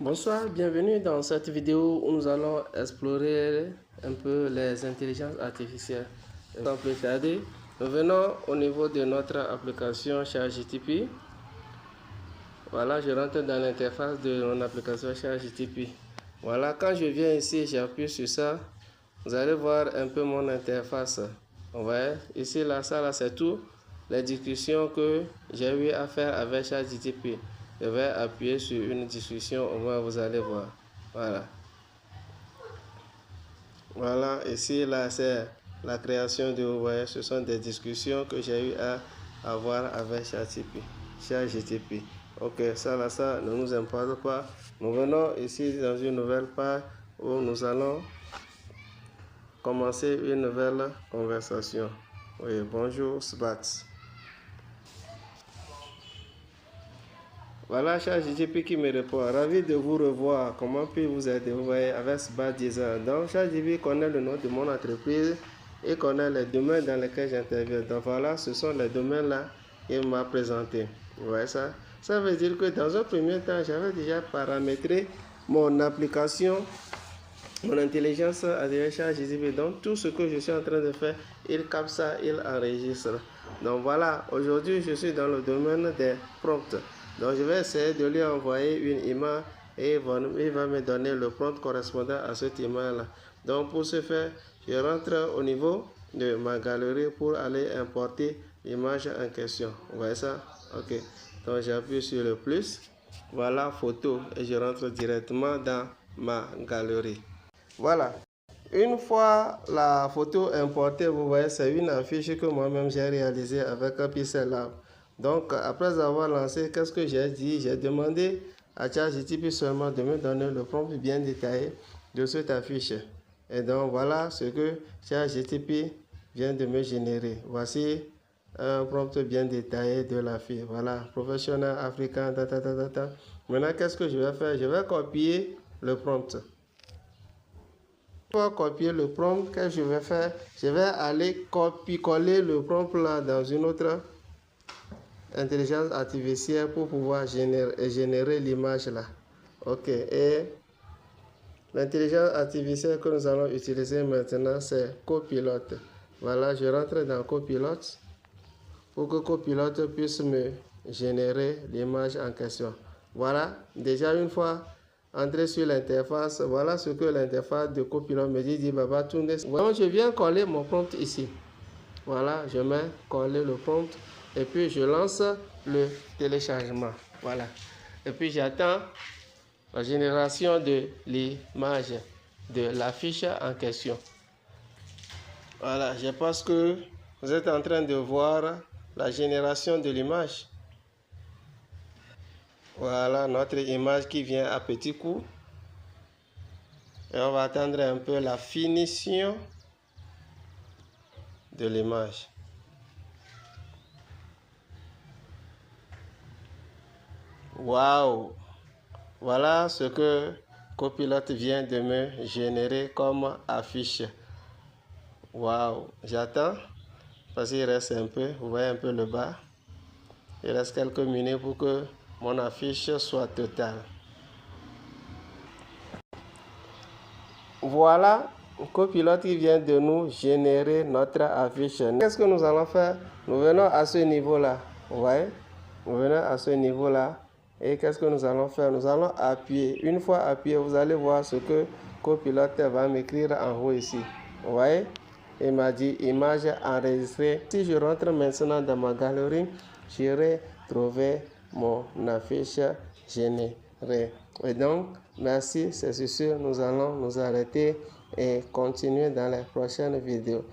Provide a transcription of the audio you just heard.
Bonsoir, bienvenue dans cette vidéo où nous allons explorer un peu les intelligences artificielles. Sans plus tarder, nous venons au niveau de notre application ChatGPT. Voilà, je rentre dans l'interface de mon application ChatGPT. Voilà, quand je viens ici, j'appuie sur ça. Vous allez voir un peu mon interface. Vous voyez, ici, là, ça, là, c'est tout. Les discussions que j'ai eu à faire avec ChatGPT. Je vais appuyer sur une discussion, au moins vous allez voir. Voilà. Voilà, ici, là, c'est la création de, vous voyez, ce sont des discussions que j'ai eu à avoir avec ChatGPT. Ok, ça, là, ça ne nous importe pas. Nous venons ici dans une nouvelle page où nous allons commencer une nouvelle conversation. Oui, bonjour, Sbats. Voilà, ChatGPT qui me répond. Ravi de vous revoir. Comment puis vous aider? Vous voyez, avec Sbats Design. Donc, ChatGPT connaît le nom de mon entreprise et connaît les domaines dans lesquels j'interviens. Donc, voilà, ce sont les domaines-là qu'il m'a présenté. Vous voyez ça? Ça veut dire que dans un premier temps, j'avais déjà paramétré mon application, mon intelligence artificielle ChatGPT. Donc, tout ce que je suis en train de faire, il capte ça, il enregistre. Donc, voilà, aujourd'hui, je suis dans le domaine des prompts. Donc, je vais essayer de lui envoyer une image et il va me donner le prompt correspondant à cette image-là. Donc, pour ce faire, je rentre au niveau de ma galerie pour aller importer l'image en question. Vous voyez ça? Ok. Donc, j'appuie sur le plus. Voilà, photo. Et je rentre directement dans ma galerie. Voilà. Une fois la photo importée, vous voyez, c'est une affiche que moi-même j'ai réalisée avec un Pixel Lab. Donc, après avoir lancé, qu'est-ce que j'ai dit? J'ai demandé à ChatGPT seulement de me donner le prompt bien détaillé de cette affiche. Et donc, voilà ce que ChatGPT vient de me générer. Voici un prompt bien détaillé de l'affiche. Voilà, professionnel africain, Maintenant, qu'est-ce que je vais faire? Je vais copier le prompt. Pour copier le prompt, que je vais faire? Je vais aller copier-coller le prompt là dans une autre intelligence artificielle pour pouvoir générer l'image là. Ok, et l'intelligence artificielle que nous allons utiliser maintenant, c'est Copilote. Voilà, je rentre dans Copilote pour que Copilote puisse me générer l'image en question. Voilà, déjà une fois entrer sur l'interface, voilà ce que l'interface de Copilote me dit, Baba Tunde. Donc je viens coller mon prompt ici. Voilà, je mets coller le prompt et puis je lance le téléchargement. Voilà. Et puis j'attends la génération de l'image de l'affiche en question. Voilà, je pense que vous êtes en train de voir la génération de l'image. Voilà notre image qui vient à petits coups. Et on va attendre un peu la finition de l'image. Waouh! Voilà ce que Copilote vient de me générer comme affiche. Waouh! J'attends parce qu'il reste un peu. Vous voyez un peu le bas. Il reste quelques minutes pour que mon affiche soit totale. Voilà, Copilote qui vient de nous générer notre affiche. Qu'est-ce que nous allons faire? Nous venons à ce niveau-là. Vous voyez? Nous venons à ce niveau-là. Et qu'est-ce que nous allons faire? Nous allons appuyer. Une fois appuyé, vous allez voir ce que Copilote va m'écrire en haut ici. Vous voyez? Il m'a dit image enregistrée. Si je rentre maintenant dans ma galerie, j'irai trouver mon affiche générée. Et donc, merci. C'est sur ce, nous allons nous arrêter et continuer dans les prochaines vidéos.